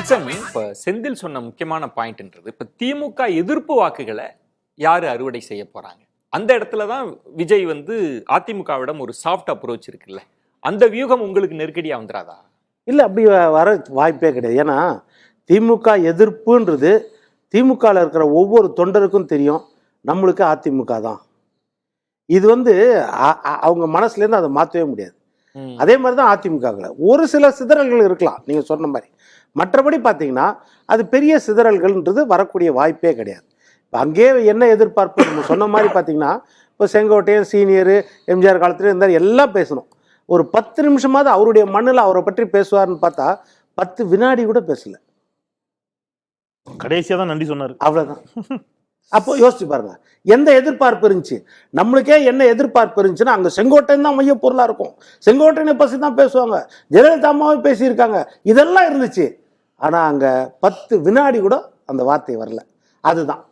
இப்ப செந்தில் சொன்ன முக்கியமான பாயிண்ட்ன்றது இப்ப திமுக எதிர்ப்பு வாக்குகளை யாரு அறுவடை செய்ய போறாங்க. அந்த இடத்துலதான் விஜய் வந்து அதிமுகவிடம் ஒரு சாஃப்ட் அப்ரோச் இருக்குல்ல, அந்த வியூகம் உங்களுக்கு நெருக்கடியா வந்துடாதா? இல்லை, அப்படி வர வாய்ப்பே கிடையாது. ஏன்னா திமுக எதிர்ப்புன்றது திமுகவில் இருக்கிற ஒவ்வொரு தொண்டருக்கும் தெரியும், நம்மளுக்கு அதிமுக தான். இது வந்து அவங்க மனசுலேருந்து அதை மாற்றவே முடியாது. அதே மாதிரி தான் அதிமுகவில் ஒரு சில சிதறல்கள் இருக்கலாம் நீங்கள் சொன்ன மாதிரி. மற்றபடி பார்த்தீங்கன்னா அது பெரிய சிதறல்கள்ன்றது வரக்கூடிய வாய்ப்பே கிடையாது. இப்போ அங்கேயே என்ன எதிர்பார்ப்பு நம்ம சொன்ன மாதிரி பார்த்தீங்கன்னா, இப்போ செங்கோட்டையன் சீனியரு எம்ஜிஆர் காலத்துல இருந்தால் எல்லாம் பேசணும். ஒரு 10 நிமிஷமாவது அவருடைய மண்ணில் அவரை பற்றி பேசுவார்னு பார்த்தா 10 வினாடி கூட பேசல. கடைசியாக தான் நன்றி சொன்னார், அவ்வளோதான். அப்போ யோசிச்சு பாருங்க, எந்த எதிர்பார்ப்பு இருந்துச்சு? நம்மளுக்கே என்ன எதிர்பார்ப்பு இருந்துச்சுன்னா, அங்கே செங்கோட்டையன் தான் மைய பொருளாக இருக்கும், செங்கோட்டையனை பற்றி தான் பேசுவாங்க, ஜெயலலிதா அம்மாவே பேசியிருக்காங்க, இதெல்லாம் இருந்துச்சு. ஆனால் அங்கே 10 வினாடி கூட அந்த வார்த்தை வரல. அதுதான்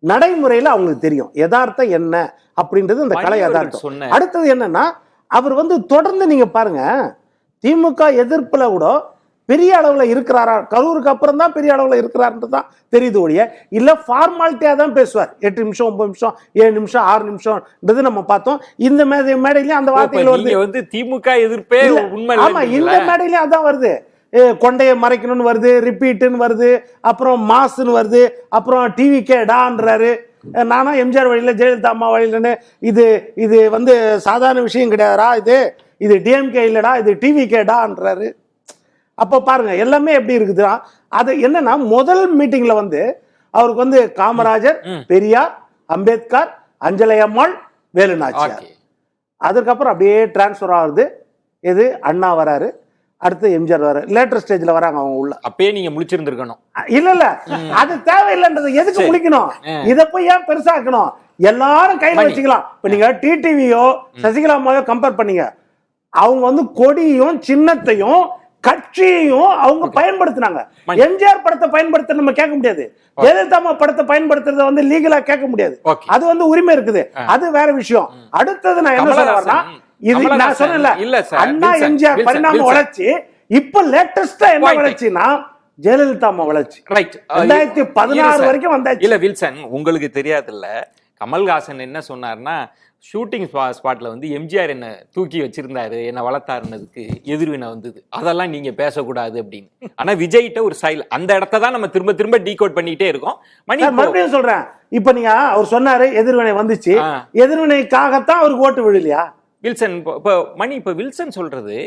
நடைமுறையில் அவங்களுக்கு தெரியும் யதார்த்தம் என்ன அப்படின்றது, அந்த கலை யதார்த்தம். அடுத்தது என்னன்னா, அவர் வந்து தொடர்ந்து நீங்க பாருங்க, திமுக எதிர்ப்புல கூட பெரிய அளவுல இருக்கிறாரா, கரூருக்கு அப்புறம் தான் பெரிய அளவுல இருக்கிறாருன்றது தான் தெரியுது ஒழிய, இல்ல ஃபார்மாலிட்டியா தான் பேசுவார். 8 நிமிஷம் 9 நிமிஷம் 7 நிமிஷம் 6 நிமிஷம்ன்றது நம்ம பார்த்தோம். இந்த மேடையிலயும் அந்த வார்த்தைகள் வந்து திமுக எதிர்ப்பே உண்மை. ஆமா, இந்த மேடையிலயும் அதான் வருது. கொண்டையை மறைக்கணும்னு வருது, ரிப்பீட்டுன்னு வருது, அப்புறம் மாசுன்னு வருது, அப்புறம் டிவி கேடான்றாரு. நானா எம்ஜிஆர் வழியில ஜெயலலிதா அம்மா வழியிலன்னு, இது வந்து சாதாரண விஷயம் கிடையாதுரா, இது டிஎம்கே இல்லடா, இது டிவி கேடான்றாரு. அப்போ பாருங்க எல்லாமே எப்படி இருக்குதுன்னா, அது என்னன்னா முதல் மீட்டிங்ல வந்து அவருக்கு வந்து காமராஜர், பெரியார், அம்பேத்கர், அஞ்சலை அம்மாள், வேலு நாச்சியார். அதுக்கப்புறம் அப்படியே டிரான்ஸ்பர் ஆகுது. எது அண்ணா வராரு, அடுத்து எம்ஜிஆர் வர, லேட்டர் ஸ்டேஜ்ல வராங்க அவங்க உள்ள. அப்பயே நீங்க முழிச்சிருந்திருக்கணும். இல்ல அது தேவையில்லைன்றது. எதுக்கு முழிக்கணும்? இத போய் ஏன் பெருசாக்கணும்? எல்லாரும் கையில வச்சுக்கலாம். இப்ப நீங்க டிடிவியோ சசிகலா அம்மாவோ கம்பேர் பண்ணீங்க, அவங்க வந்து கொடியும் சின்னத்தையும் கட்சியையும் அவங்க பயன்படுத்தினாங்க. எம்ஜிஆர் படத்தை பயன்படுத்த நம்ம கேட்க முடியாது, ஜெயலலிதா அம்மா படத்தை பயன்படுத்துறத வந்து லீகலா கேட்க முடியாது. அது வந்து உரிமை இருக்குது, அது வேற விஷயம். அடுத்தது நான் என்ன சொல்றேன்னா, இது நான் சொன்னேன்ல, அண்ணா எம்ஜிஆர் பரிணாம வளர்ச்சி, இப்ப லேட்டஸ்டா என்ன வளர்ச்சினா ஜெயலலிதா அம்மா வளர்ச்சி. ரைட், 2016 வரைக்கும் வந்தாச்சு. இல்ல வில்சன், உங்களுக்கு தெரியாது இல்ல, கமல்ஹாசன் என்ன சொன்னார்னா, ஷூட்டிங் ஸ்பாட்ல வந்து எம்ஜிஆர் என்ன தூக்கி வச்சிருந்தாரு, என்ன வளர்த்தாருன்னதுக்கு எதிர்வினை வந்தது, அதெல்லாம் நீங்க பேசக்கூடாது அப்படின்னு. ஆனா விஜய்கிட்ட ஒரு ஸ்டைல், அந்த இடத்த தான் நம்ம திரும்ப திரும்ப டீகோட் பண்ணிட்டே இருக்கோம். மறுபடியும் சொல்றேன், இப்ப நீங்க அவர் சொன்னாரு எதிர்வினை வந்துச்சு, எதிர்வினைக்காகத்தான் அவருக்கு ஓட்டு விழலையா வில்சன்? இப்ப வில்சன் சொல்றது,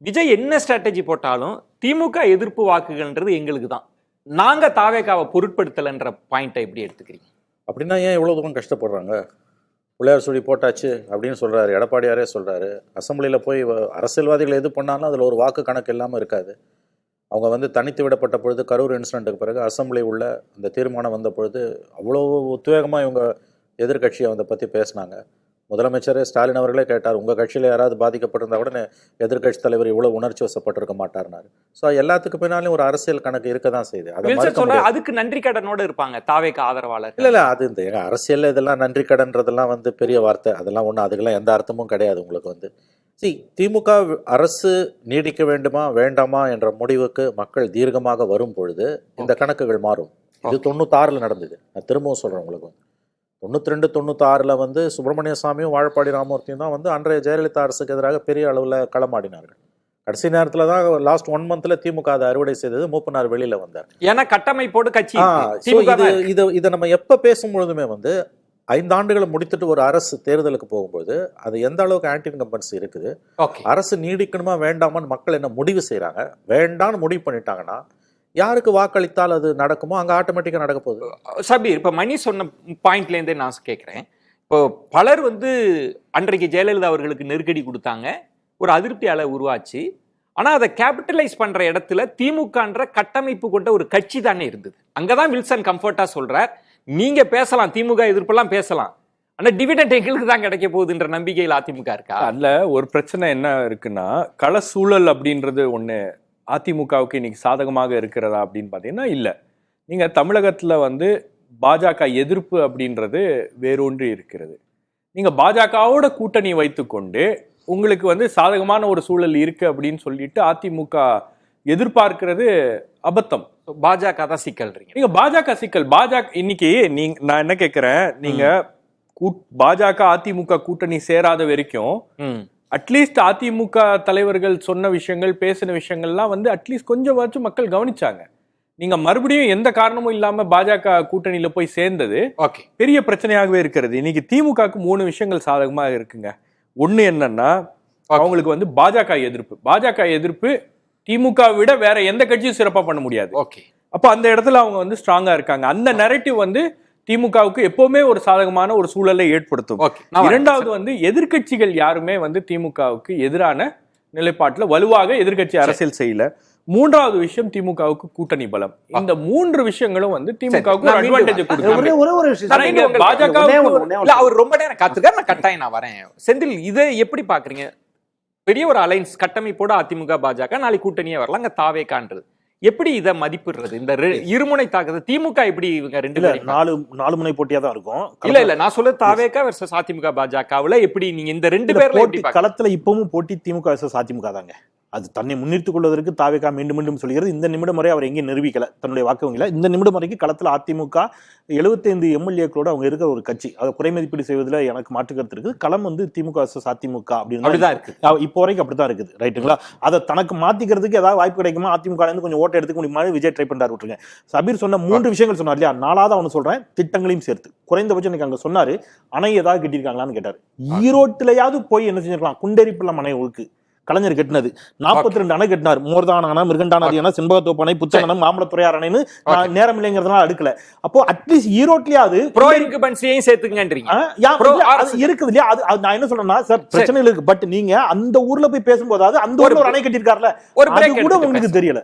விஜய் என்ன ஸ்ட்ராட்டஜி போட்டாலும் திமுக எதிர்ப்பு வாக்குகள்ன்றது எங்களுக்கு தான், நாங்க தாவேகாவை பொருட்படுத்தலன்ற பாயிண்ட்டை எப்படி எடுத்துக்கிறீங்க? அப்படின்னா ஏன் இவ்வளவு தூரம் கஷ்டப்படுறாங்க? பிள்ளையார் சொல்லி போட்டாச்சு அப்படின்னு சொல்றாரு, எடப்பாடியாரே சொல்றாரு. அசம்பிளியில் போய் அரசியல்வாதிகள் எது பண்ணாலும் அதில் ஒரு வாக்கு கணக்கு இல்லாமல் இருக்காது. அவங்க வந்து தனித்து விடப்பட்ட பொழுது, கரூர் இன்சிடென்ட்டுக்கு பிறகு அசம்பிளி உள்ள அந்த தீர்மானம் வந்த பொழுது அவ்வளோ உத்வேகமாக இவங்க எதிர்கட்சியை அதை பற்றி பேசினாங்க. முதலமைச்சர் ஸ்டாலின் அவர்களே கேட்டார், உங்கள் கட்சியில் யாராவது பாதிக்கப்பட்டிருந்தா உடனே எதிர்கட்சி தலைவர் இவ்வளோ உணர்ச்சி வசப்பட்டிருக்க மாட்டார்னாரு. ஸோ எல்லாத்துக்கு பின்னாலும் ஒரு அரசியல் கணக்கு இருக்க தான் செய்யுது. அதுக்கு நன்றி கடனோடு இருப்பாங்க தாவேக்கு ஆதரவாளர். இல்லை அது இந்த அரசியல் இதெல்லாம் நன்றி கடன்றதெல்லாம் வந்து பெரிய வார்த்தை, அதெல்லாம் ஒன்றும் அதுக்கெல்லாம் எந்த அர்த்தமும் கிடையாது. உங்களுக்கு வந்து திமுக அரசு நீடிக்க வேண்டுமா வேண்டாமா என்ற முடிவுக்கு மக்கள் தீர்க்கமாக வரும் பொழுது இந்த கணக்குகள் மாறும். இது 96 நடந்தது. நான் திரும்பவும் சொல்கிறேன் உங்களுக்கு, 92 96 வந்து சுப்பிரமணிய சாமியும் வாழப்பாடி ராமமூர்த்தியும் தான் வந்து அன்றைய ஜெயலலிதா அரசுக்கு எதிராக பெரிய அளவில் களமாடினார்கள். கடைசி நேரத்தில் தான் லாஸ்ட் 1 மந்த்ல திமுக அதை அறுவடை செய்தது, மூப்பனார் வெளியில வந்தார். ஏன்னா கட்டமைப்போடு கட்சி இதை நம்ம எப்ப பேசும்பொழுதுமே வந்து 5 ஆண்டுகளை முடித்துட்டு ஒரு அரசு தேர்தலுக்கு போகும்போது அது எந்த அளவுக்கு ஆன்டி இன்கம்பன்சி இருக்குது, அரசு நீடிக்கணுமா வேண்டாமான்னு மக்கள் என்ன முடிவு செய்யறாங்க. வேண்டான்னு முடிவு பண்ணிட்டாங்கன்னா யாருக்கு வாக்களித்தால் அது நடக்குமோ அங்க ஆட்டோமேட்டிக்கா நடக்க போகுது. சபீர், இப்ப மணி சொன்ன பாயிண்ட்ல இருந்தே நான் கேட்கிறேன், இப்போ பலர் வந்து அன்றைக்கு ஜெயலலிதா அவர்களுக்கு நெருக்கடி கொடுத்தாங்க, ஒரு அதிருப்தி அலை உருவாச்சு. ஆனா அதை கேபிட்டலைஸ் பண்ற இடத்துல திமுகன்ற கட்டமைப்பு கொண்ட ஒரு கட்சி தானே இருந்தது. அங்கதான் வில்சன் கம்ஃபர்ட்டா சொல்றார், நீங்க பேசலாம், திமுக எதிர்ப்பெல்லாம் பேசலாம், ஆனா டிவிடெண்ட் எங்களுக்கு தான் கிடைக்க போகுதுன்ற நம்பிக்கையில் அதிமுக இருக்கா? அல்ல, ஒரு பிரச்சனை என்ன இருக்குன்னா, கள சூழல் அப்படின்றது ஒண்ணு அதிமுகவுக்கு இன்னைக்கு சாதகமாக இருக்கிறதா அப்படின்னு பார்த்தீங்கன்னா இல்லை. நீங்கள் தமிழகத்தில் வந்து பாஜக எதிர்ப்பு அப்படின்றது வேரூன்றி இருக்கிறது. நீங்கள் பாஜகவோட கூட்டணி வைத்துக்கொண்டு உங்களுக்கு வந்து சாதகமான ஒரு சூழல் இருக்கு அப்படின்னு சொல்லிட்டு அதிமுக எதிர்பார்க்கிறது அபத்தம். பாஜக தான் சிக்கல்றீங்க. நீங்க பாஜக சிக்கல். பாஜக இன்னைக்கு நான் என்ன கேட்கிறேன், நீங்க பாஜக அதிமுக கூட்டணி சேராத வரைக்கும் அட்லீஸ்ட் அதிமுக தலைவர்கள் சொன்ன விஷயங்கள், பேசின விஷயங்கள்லாம் வந்து அட்லீஸ்ட் கொஞ்சமாச்சும் மக்கள் கவனிச்சாங்க. நீங்க மறுபடியும் எந்த காரணமும் இல்லாம பாஜக கூட்டணியில போய் சேர்ந்தது பெரிய பிரச்சனையாகவே இருக்கிறது. இன்னைக்கு திமுகவுக்கு 3 விஷயங்கள் சாதகமாக இருக்குங்க. ஒண்ணு என்னன்னா, அவங்களுக்கு வந்து பாஜக எதிர்ப்பு திமுக விட வேற எந்த கட்சியும் சிறப்பா பண்ண முடியாது. அப்ப அந்த இடத்துல அவங்க வந்து ஸ்ட்ராங்கா இருக்காங்க. அந்த நரேட்டிவ் வந்து திமுகவுக்கு எப்பவுமே ஒரு சாதகமான ஒரு சூழலை ஏற்படுத்தும். இரண்டாவது வந்து எதிர்கட்சிகள் யாருமே வந்து திமுகவுக்கு எதிரான நிலைப்பாட்டுல வலுவாக எதிர்கட்சி அரசியல் செய்யல. மூன்றாவது விஷயம் திமுகவுக்கு கூட்டணி பலம். இந்த 3 விஷயங்களும் வந்து திமுகவுக்கு ஒரு அட்வான்டேஜ் கொடுக்கும். பாஜக அவர் ரொம்ப நேரம் காத்துக்காரு, நான் கட்டாயம் நான் வரேன். செந்தில், இதை எப்படி பாக்குறீங்க? பெரிய ஒரு அலைன்ஸ் கட்டமைப்போட அதிமுக பாஜக நாளை கூட்டணியே வரலாம், அங்க தாவேகான்றது. எப்படி இதை மதிப்பிடுறது? இந்த இருமுனை தாக்குது திமுக எப்படி இவங்க 4 முனை போட்டியா தான் இருக்கும். இல்ல நான் சொல்றது தாவேகா வெர்சஸ் அதிமுக பாஜகவுல எப்படி நீங்க இந்த 2 பேர்ல களத்துல இப்பவும் போட்டி திமுக வெர்சஸ் அதிமுக தாங்க. அது தன்னை முன்னிறுத்திக் கொள்வதற்கு தாவேகா மீண்டும் மீண்டும் சொல்கிறது. இந்த நிமிடம் வரை அவர் எங்கேயும் நிரூபிக்கல தன்னுடைய வாக்குவங்களை. இந்த நிமிடம் வரைக்கும் களத்தில் அதிமுக 75 எம்எல்ஏக்களோட அவங்க இருக்கிற ஒரு கட்சி. அதை குறைமதிப்பீடு செய்வதில் எனக்கு மாற்று கருத்து இருக்குது. களம் வந்து திமுக அதிமுக அப்படிதான் இருக்கு. இப்போ வரைக்கும் அப்படிதான் இருக்குது. ரைட்டுங்களா? அதை தனக்கு மாத்திக்கிறதுக்கு ஏதாவது வாய்ப்பு கிடைக்குமா, அதிமுக கொஞ்சம் ஓட்டை எடுத்துக்க முடியுமா, விஜய் ட்ரை பண்ணாரு. விட்டுருங்க. சபீர் சொன்ன 3 விஷயங்கள் சொன்னார் இல்லையா? 4வது அவனு சொல்றேன், திட்டங்களையும் சேர்த்து குறைந்தபட்சம் இன்னைக்கு அங்க சொன்னாரு. அணை ஏதாவது கட்டியிருக்காங்களான்னு கேட்டாரு. ஈரோட்டிலையாவது போய் என்ன செஞ்சிருக்கலாம்? குண்டேரிப்பள்ளம் அணை ஒழுக்கு கலைஞர் கட்டினது 42 அணை கட்டினார். மோர்தான அணை, மிருகண்டான அணை, செண்பகத்தோப்பு அணை, புத்தகணம், மாம்பழத்துறையார் அணைன்னு நேரம் இல்லைங்கிறதுனால அடுக்கல. அப்போ அட்லீஸ்ட் ஈரோட்லயாவது இருக்குது இல்லையா? அது நான் என்ன சொல்றேன்னா சார், பிரச்சனைகள் இருக்கு. பட் நீங்க அந்த ஊர்ல போய் பேசும்போது அந்த ஊர்ல ஒரு அணை கட்டியிருக்காருல, அது கூட உங்களுக்கு தெரியல.